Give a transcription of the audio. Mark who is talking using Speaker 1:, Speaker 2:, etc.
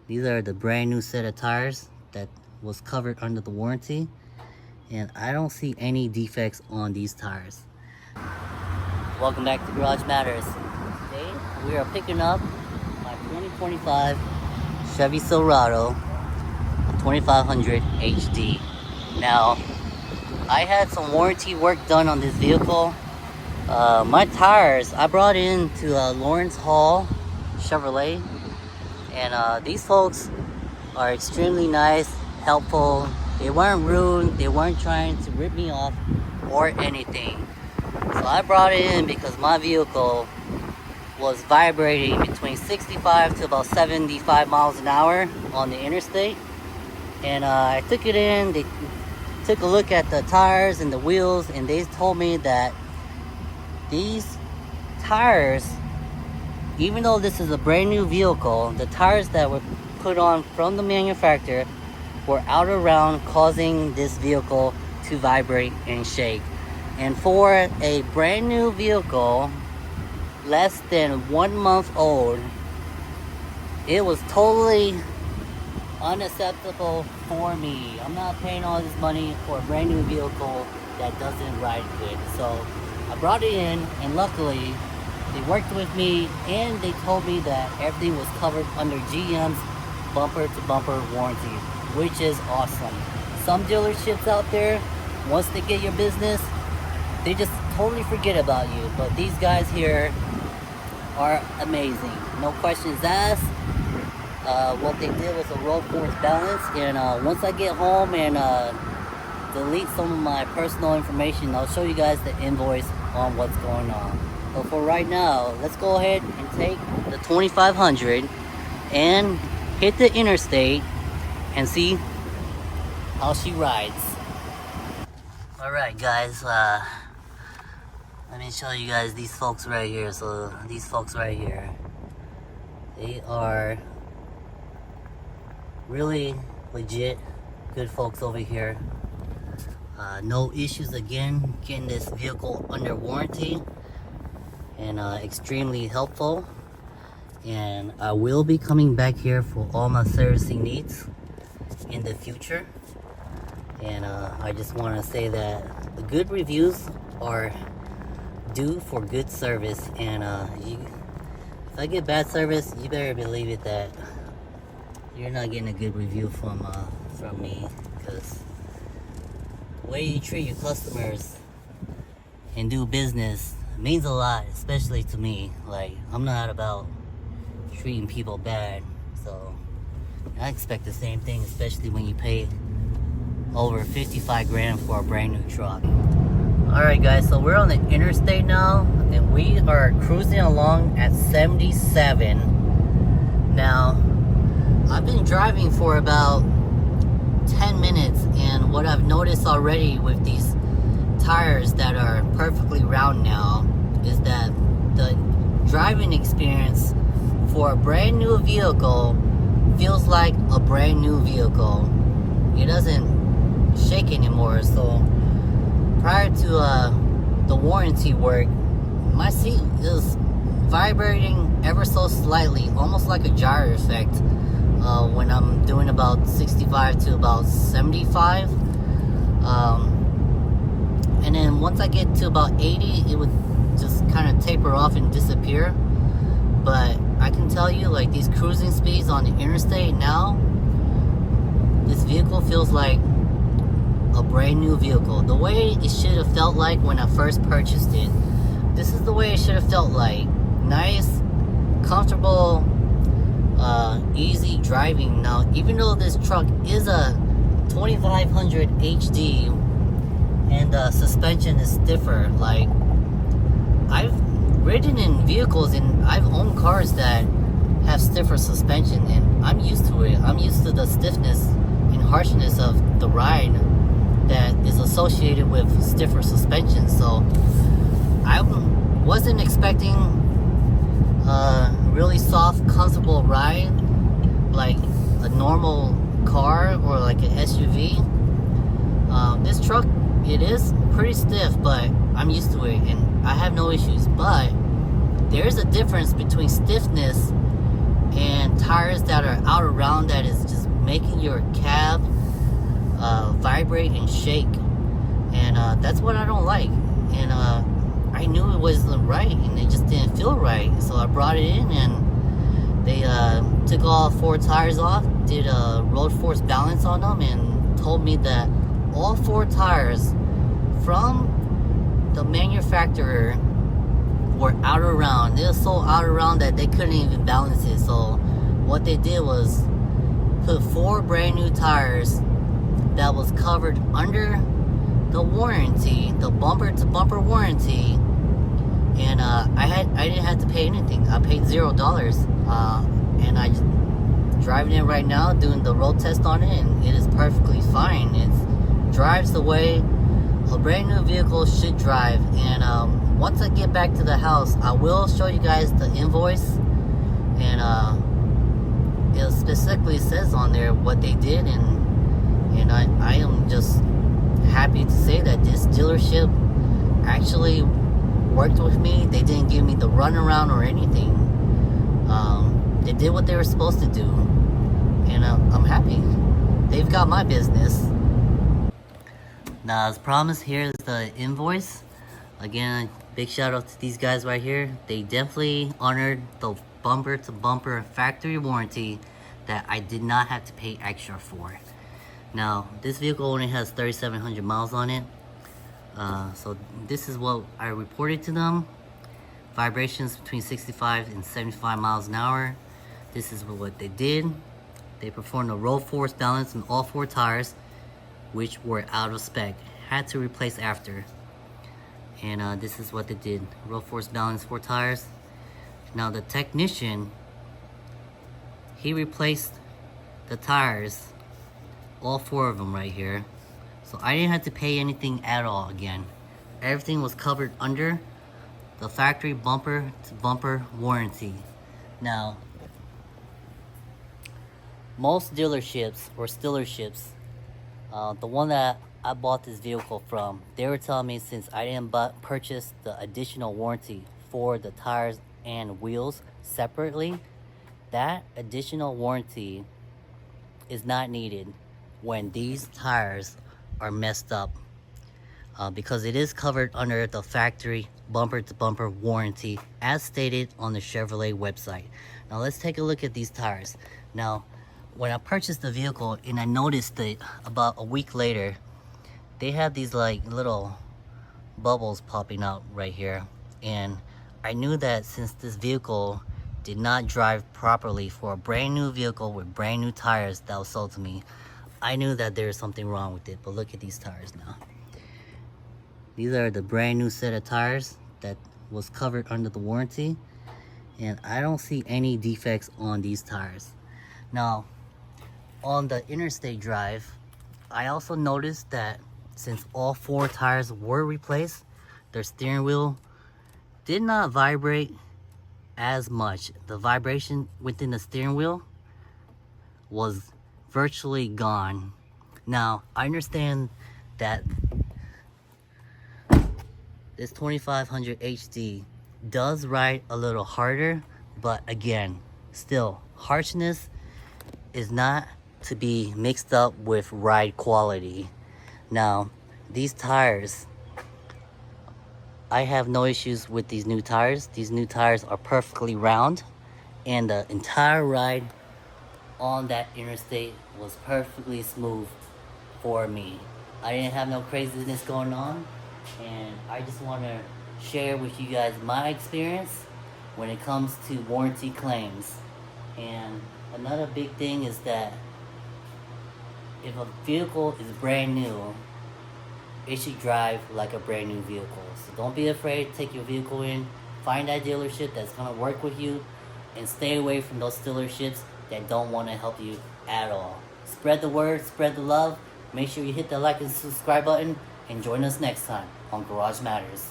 Speaker 1: These are the brand new set of tires that was covered under the warranty, and I don't see any defects on these tires. Welcome back to Garage Matters. Today we are picking up my 2025 Chevy Silverado 2500 HD. Now, I had some warranty work done on this vehicle. My tires, I brought in to Lawrence Hall Chevrolet, and these folks are extremely nice, helpful. They weren't rude, they weren't trying to rip me off or anything. So I brought it in because my vehicle was vibrating between 65 to about 75 miles an hour on the interstate. And I took it in, they took a look at the tires and the wheels, and they told me that these tires, even though this is a brand new vehicle, the tires that were put on from the manufacturer were out around, causing this vehicle to vibrate and shake. And for a brand new vehicle, less than 1 month old, it was totally unacceptable for me. I'm not paying all this money for a brand new vehicle that doesn't ride good. So I brought it in, and luckily they worked with me, and they told me that everything was covered under GM's bumper to bumper warranty, which is awesome. Some dealerships out there, once they get your business, they just totally forget about you. But these guys here are amazing. No questions asked. What they did was a road force balance, and once I get home and delete some of my personal information, I'll show you guys the invoice on what's going on. But for right now, let's go ahead and take the 2500 and hit the interstate and see how she rides. Alright guys, let me show you guys these folks right here. So these folks right here, they are really legit good folks over here. No issues again getting this vehicle under warranty, and extremely helpful. And I will be coming back here for all my servicing needs in the future. And I just want to say that the good reviews are due for good service, and if I get bad service, you better believe it that you're not getting a good review from me, because the way you treat your customers and do business means a lot, especially to me. Like, I'm not about treating people bad, so I expect the same thing, especially when you pay over 55 grand for a brand new truck. Alright guys, so we're on the interstate now, and we are cruising along at 77. Now, I've been driving for about 10 minutes, and what I've noticed already with these tires that are perfectly round now is that the driving experience for a brand new vehicle feels like a brand new vehicle. It doesn't shake anymore. So prior to the warranty work, my seat is vibrating ever so slightly, almost like a gyro effect, when I'm doing about 65 to about 75. And then once I get to about 80, it would just kind of taper off and disappear. But I can tell you, like, these cruising speeds on the interstate now, this vehicle feels like a brand new vehicle. The way it should have felt like when I first purchased it, this is the way it should have felt like. Nice, comfortable, easy driving. Now, even though this truck is a 2500 HD and the suspension is stiffer, like, I've ridden in vehicles and I've owned cars that have stiffer suspension, and I'm used to it. I'm used to the stiffness and harshness of the ride that is associated with stiffer suspension. So I wasn't expecting a really soft, comfortable ride like a normal car or like an SUV. This truck, it is pretty stiff, but I'm used to it and I have no issues. But there's a difference between stiffness and tires that are out around that is just making your cab vibrate and shake. And that's what I don't like. And I knew it wasn't right, and it just didn't feel right. So I brought it in, and they took all 4 tires off, did a road force balance on them, and told me that all 4 tires from the manufacturer were out around. They were so out around that they couldn't even balance it. So what they did was put 4 brand new tires that was covered under the warranty, the bumper to bumper warranty, and I didn't have to pay anything. I paid $0, and I just driving it right now, doing the road test on it, and it is perfectly fine. It drives the way a brand new vehicle should drive. And once I get back to the house, I will show you guys the invoice, and it specifically says on there what they did, and I am just happy to say that this dealership actually worked with me. They didn't give me the runaround or anything. They did what they were supposed to do, and I'm happy. They've got my business. Now, as promised, here's the invoice. Again, big shout out to these guys right here. They definitely honored the bumper to bumper factory warranty that I did not have to pay extra for. Now, this vehicle only has 3,700 miles on it. So this is what I reported to them. Vibrations between 65 and 75 miles an hour. This is what they did. They performed a road force balance on all 4 tires, which were out of spec. Had to replace after. And this is what they did. Road force balance 4 tires. Now the technician, he replaced the tires, all 4 of them right here. So I didn't have to pay anything at all again. Everything was covered under the factory bumper to bumper warranty. Now, most dealerships or stealerships, the one that I bought this vehicle from, they were telling me since I didn't purchase the additional warranty for the tires and wheels separately, that additional warranty is not needed when these tires are messed up, because it is covered under the factory bumper to bumper warranty as stated on the Chevrolet website. Now let's take a look at these tires. Now, when I purchased the vehicle and I noticed that about a week later, they have these like little bubbles popping out right here, and I knew that since this vehicle did not drive properly for a brand new vehicle with brand new tires that was sold to me, I knew that there was something wrong with it. But look at these tires now. These are the brand new set of tires that was covered under the warranty, and I don't see any defects on these tires. Now, on the interstate drive, I also noticed that since all 4 tires were replaced, their steering wheel did not vibrate as much. The vibration within the steering wheel was virtually gone. Now, I understand that this 2500 HD does ride a little harder, but again, still, harshness is not to be mixed up with ride quality. Now, these tires, I have no issues with these new tires. These new tires are perfectly round, and the entire ride on that interstate was perfectly smooth for me. I didn't have no craziness going on, and I just want to share with you guys my experience when it comes to warranty claims. And another big thing is that if a vehicle is brand new, it should drive like a brand new vehicle. So don't be afraid to take your vehicle in, find that dealership that's going to work with you, and stay away from those dealerships that don't want to help you at all. Spread the word, spread the love. Make sure you hit the like and subscribe button, and join us next time on Garage Matters.